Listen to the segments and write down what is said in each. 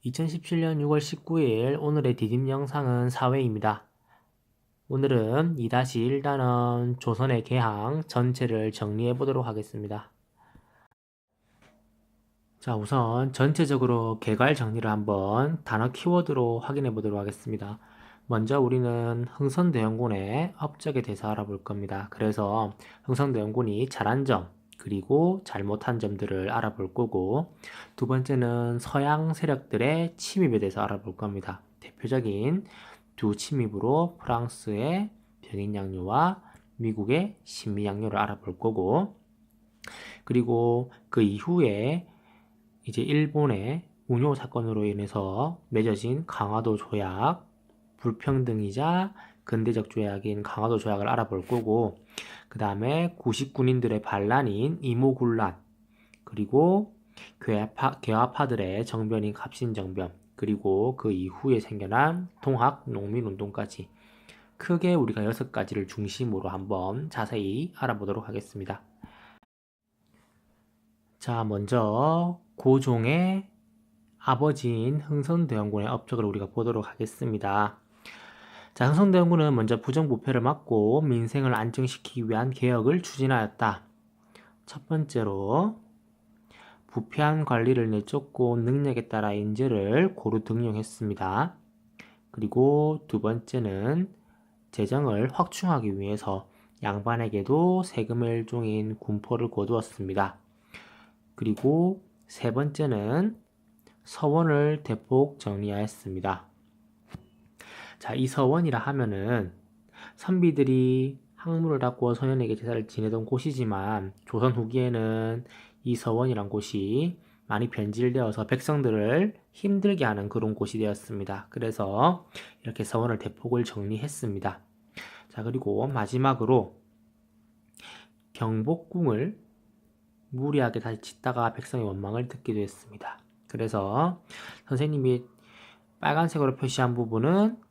2017년 6월 19일 오늘의 디딤 영상은 4회입니다. 오늘은 2-1단원 조선의 개항 전체를 정리해 보도록 하겠습니다. 자, 우선 전체적으로 개괄 정리를 한번 단어 키워드로 확인해 보도록 하겠습니다. 먼저 우리는 흥선대원군의 업적에 대해서 알아볼 겁니다. 그래서 흥선대원군이 잘한 점, 그리고 잘못한 점들을 알아볼 거고, 두 번째는 서양 세력들의 침입에 대해서 알아볼 겁니다. 대표적인 두 침입으로 프랑스의 병인양요와 미국의 신미양요를 알아볼 거고, 그리고 그 이후에 이제 일본의 운요 사건으로 인해서 맺어진 강화도 조약, 불평등이자 근대적 조약인 강화도 조약을 알아볼 거고, 그 다음에 99인들의 반란인 이모군란, 그리고 개화파들의 정변인 갑신정변, 그리고 그 이후에 생겨난 통학 농민운동까지 크게 우리가 6가지를 중심으로 한번 자세히 알아보도록 하겠습니다. 자, 먼저 고종의 아버지인 흥선대원군의 업적을 우리가 보도록 하겠습니다. 자, 흥선대원군은 먼저 부정부패를 막고 민생을 안정시키기 위한 개혁을 추진하였다. 첫 번째로 부패한 관리를 내쫓고 능력에 따라 인재를 고루 등용했습니다. 그리고 두 번째는 재정을 확충하기 위해서 양반에게도 세금의 일종인 군포를 거두었습니다. 그리고 세 번째는 서원을 대폭 정리하였습니다. 자, 이 서원이라 하면은 선비들이 항문을 닫고 소년에게 제사를 지내던 곳이지만 조선 후기에는 이 서원이란 곳이 많이 변질되어서 백성들을 힘들게 하는 그런 곳이 되었습니다. 그래서 이렇게 서원을 대폭을 정리했습니다. 자, 그리고 마지막으로 경복궁을 무리하게 다시 짓다가 백성의 원망을 듣기도 했습니다. 그래서 선생님이 빨간색으로 표시한 부분은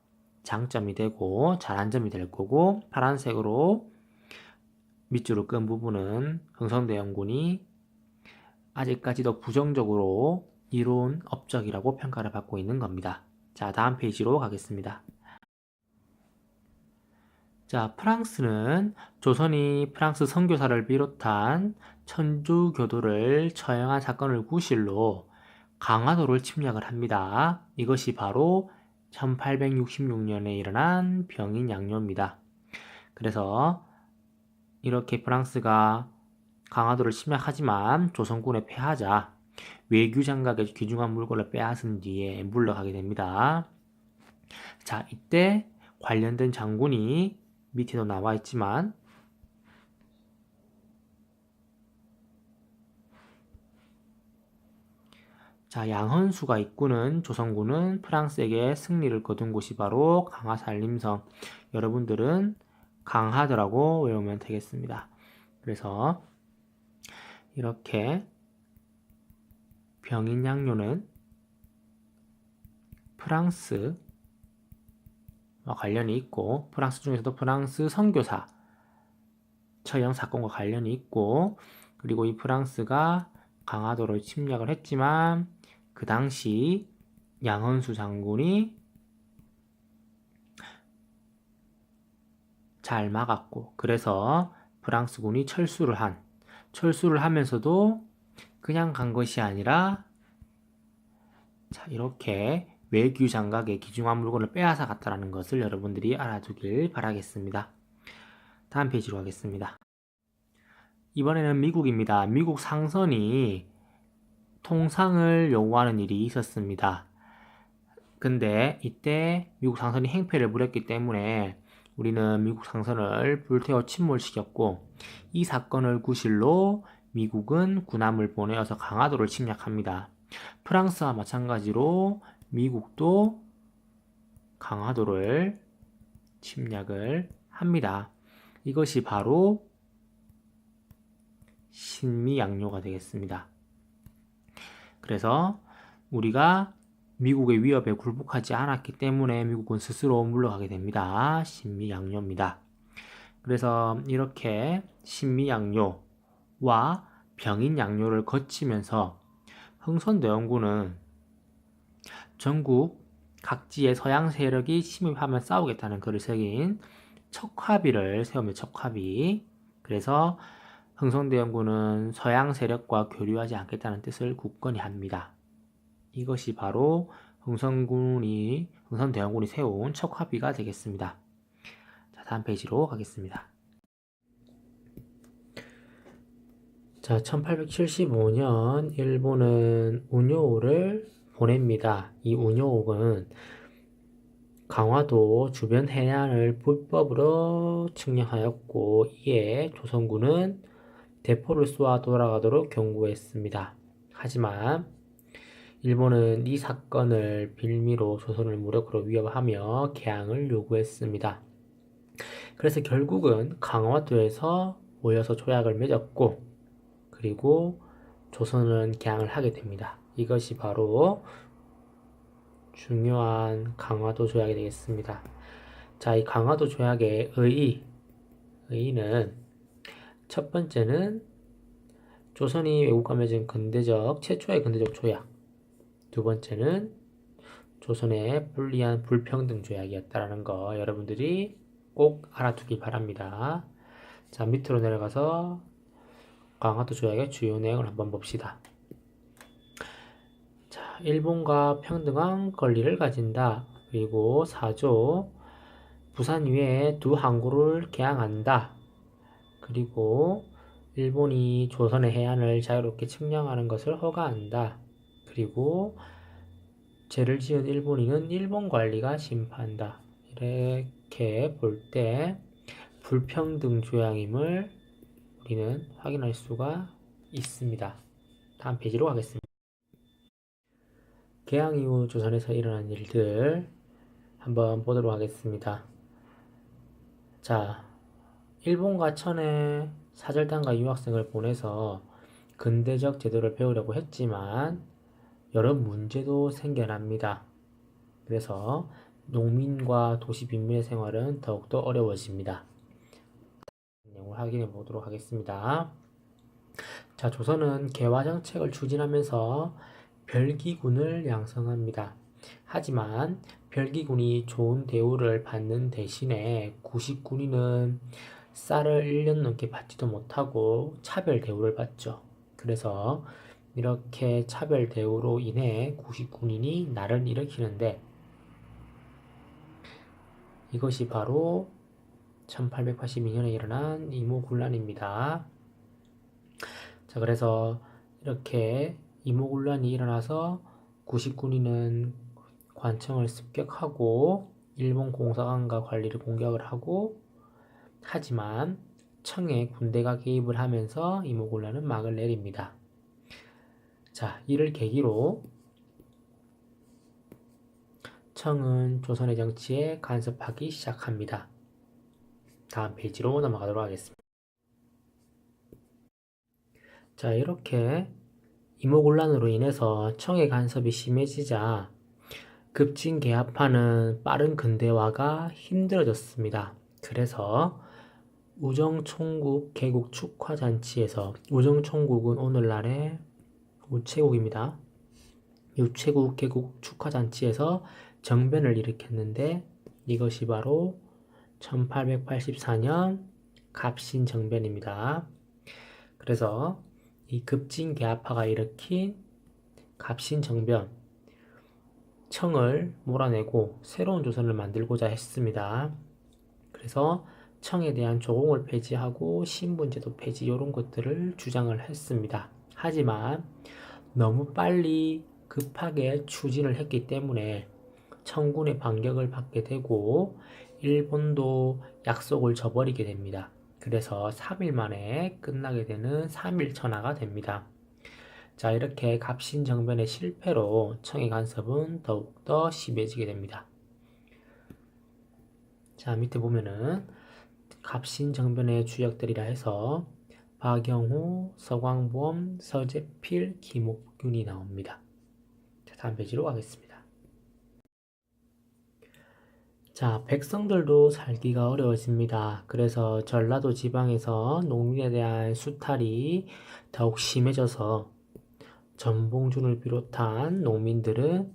장점이 되고 잘한 점이 될 거고, 파란색으로 밑줄을 끈 부분은 흥선대원군이 아직까지도 부정적으로 이룬 업적이라고 평가를 받고 있는 겁니다. 자, 다음 페이지로 가겠습니다. 자, 프랑스는 조선이 프랑스 선교사를 비롯한 천주교도를 처형한 사건을 구실로 강화도를 침략을 합니다. 이것이 바로 1866년에 일어난 병인양요입니다. 그래서 이렇게 프랑스가 강화도를 침략하지만 조선군에 패하자 외교장각의 귀중한 물건을 빼앗은 뒤에 물러가게 됩니다. 자, 이때 관련된 장군이 밑에도 나와 있지만 자, 양헌수가 이끄는 조선군은 프랑스에게 승리를 거둔 곳이 바로 강화살림성. 여러분들은 강하더라고 외우면 되겠습니다. 그래서 이렇게 병인양요는 프랑스와 관련이 있고, 프랑스 중에서도 프랑스 선교사 처형 사건과 관련이 있고, 그리고 이 프랑스가 강화도를 침략을 했지만 그 당시 양헌수 장군이 잘 막았고, 그래서 프랑스군이 철수를 하면서도 그냥 간 것이 아니라 자, 이렇게 외교 장각의 귀중한 물건을 빼앗아 갔다는 것을 여러분들이 알아두길 바라겠습니다. 다음 페이지로 가겠습니다. 이번에는 미국입니다. 미국 상선이 통상을 요구하는 일이 있었습니다. 근데 이때 미국 상선이 행패를 부렸기 때문에 우리는 미국 상선을 불태워 침몰시켰고, 이 사건을 구실로 미국은 군함을 보내어서 강화도를 침략합니다. 프랑스와 마찬가지로 미국도 강화도를 침략을 합니다. 이것이 바로 신미양요가 되겠습니다. 그래서 우리가 미국의 위협에 굴복하지 않았기 때문에 미국은 스스로 물러가게 됩니다. 신미양요입니다. 그래서 이렇게 신미양요와 병인양요를 거치면서 흥선대원군은 전국 각지의 서양 세력이 침입하면 싸우겠다는 글을 새긴 척화비를 세우며 척화비. 그래서 흥선대원군은 서양 세력과 교류하지 않겠다는 뜻을 굳건히 합니다. 이것이 바로 흥선대원군이 세운 척화비가 되겠습니다. 자, 다음 페이지로 가겠습니다. 자, 1875년 일본은 운요호를 보냅니다. 이 운요호는 강화도 주변 해안을 불법으로 측량하였고, 이에 조선군은 대포를 쏘아 돌아가도록 경고했습니다. 하지만 일본은 이 사건을 빌미로 조선을 무력으로 위협하며 개항을 요구했습니다. 그래서 결국은 강화도에서 모여서 조약을 맺었고, 그리고 조선은 개항을 하게 됩니다. 이것이 바로 중요한 강화도 조약이 되겠습니다. 자, 이 강화도 조약의 의의는 첫 번째는 조선이 외국과 맺은 최초의 근대적 조약. 두 번째는 조선의 불리한 불평등 조약이었다는 거 여러분들이 꼭 알아두길 바랍니다. 자, 밑으로 내려가서 강화도 조약의 주요 내용을 한번 봅시다. 자, 일본과 평등한 권리를 가진다. 그리고 4조 부산 위에 두 항구를 개항한다. 그리고 일본이 조선의 해안을 자유롭게 측량하는 것을 허가한다. 그리고 죄를 지은 일본인은 일본 관리가 심판한다. 이렇게 볼 때 불평등 조약임을 우리는 확인할 수가 있습니다. 다음 페이지로 가겠습니다. 개항 이후 조선에서 일어난 일들 한번 보도록 하겠습니다. 자, 일본과 천에 사절단과 유학생을 보내서 근대적 제도를 배우려고 했지만 여러 문제도 생겨납니다. 그래서 농민과 도시 빈민의 생활은 더욱더 어려워집니다. 내용을 확인해 보도록 하겠습니다. 자, 조선은 개화 정책을 추진하면서 별기군을 양성합니다. 하지만 별기군이 좋은 대우를 받는 대신에 구식군인은 쌀을 1년 넘게 받지도 못하고 차별 대우를 받죠. 그래서 이렇게 차별 대우로 인해 구식군인이 나를 일으키는데, 이것이 바로 1882년에 일어난 이모군란입니다. 자, 그래서 이렇게 이모군란이 일어나서 구식군인은 관청을 습격하고 일본 공사관과 관리를 공격을 하고, 하지만 청에 군대가 개입을 하면서 이모군란은 막을 내립니다. 자, 이를 계기로 청은 조선의 정치에 간섭하기 시작합니다. 다음 페이지로 넘어가도록 하겠습니다. 자, 이렇게 이모군란으로 인해서 청의 간섭이 심해지자 급진 개합하는 빠른 근대화가 힘들어졌습니다. 그래서 우정총국 개국 축하잔치에서, 우정총국은 오늘날의 우체국입니다. 우체국 개국 축하잔치에서 정변을 일으켰는데, 이것이 바로 1884년 갑신정변입니다. 그래서 이 급진개합파가 일으킨 갑신정변, 청을 몰아내고 새로운 조선을 만들고자 했습니다. 그래서 청에 대한 조공을 폐지하고 신분제도 폐지, 이런 것들을 주장을 했습니다. 하지만 너무 빨리 급하게 추진을 했기 때문에 청군의 반격을 받게 되고 일본도 약속을 저버리게 됩니다. 그래서 3일 만에 끝나게 되는 3일 천하가 됩니다. 자, 이렇게 갑신정변의 실패로 청의 간섭은 더욱더 심해지게 됩니다. 자, 밑에 보면은 갑신정변의 주역들이라 해서 박영후, 서광범, 서재필, 김옥균이 나옵니다. 자, 다음 페이지로 가겠습니다. 자, 백성들도 살기가 어려워집니다. 그래서 전라도 지방에서 농민에 대한 수탈이 더욱 심해져서 전봉준을 비롯한 농민들은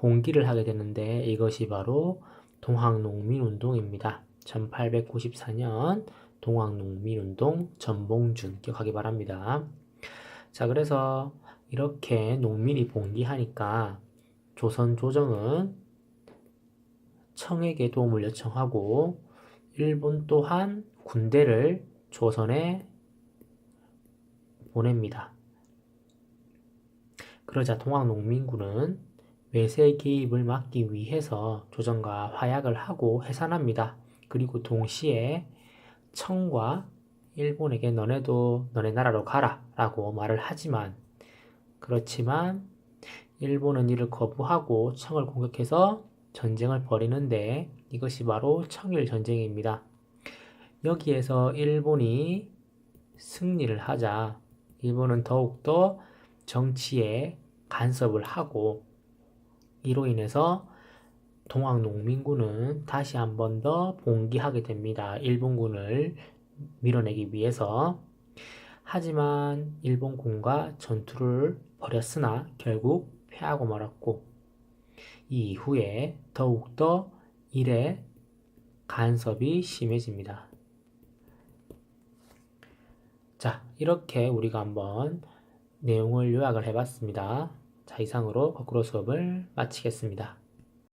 봉기를 하게 되는데 이것이 바로 동학농민운동입니다. 1894년 동학농민운동 전봉준 기억하기 바랍니다. 자, 그래서 이렇게 농민이 봉기하니까 조선 조정은 청에게 도움을 요청하고 일본 또한 군대를 조선에 보냅니다. 그러자 동학농민군은 외세 개입을 막기 위해서 조정과 화약을 하고 해산합니다. 그리고 동시에 청과 일본에게 너네도 너네 나라로 가라 라고 말을 하지만 그렇지만 일본은 이를 거부하고 청을 공격해서 전쟁을 벌이는데 이것이 바로 청일전쟁입니다. 여기에서 일본이 승리를 하자 일본은 더욱더 정치에 간섭을 하고 이로 인해서 동학농민군은 다시 한 번 더 봉기하게 됩니다. 일본군을 밀어내기 위해서. 하지만 일본군과 전투를 벌였으나 결국 패하고 말았고 이 이후에 더욱더 일의 간섭이 심해집니다. 자, 이렇게 우리가 한번 내용을 요약을 해봤습니다. 자, 이상으로 거꾸로 수업을 마치겠습니다.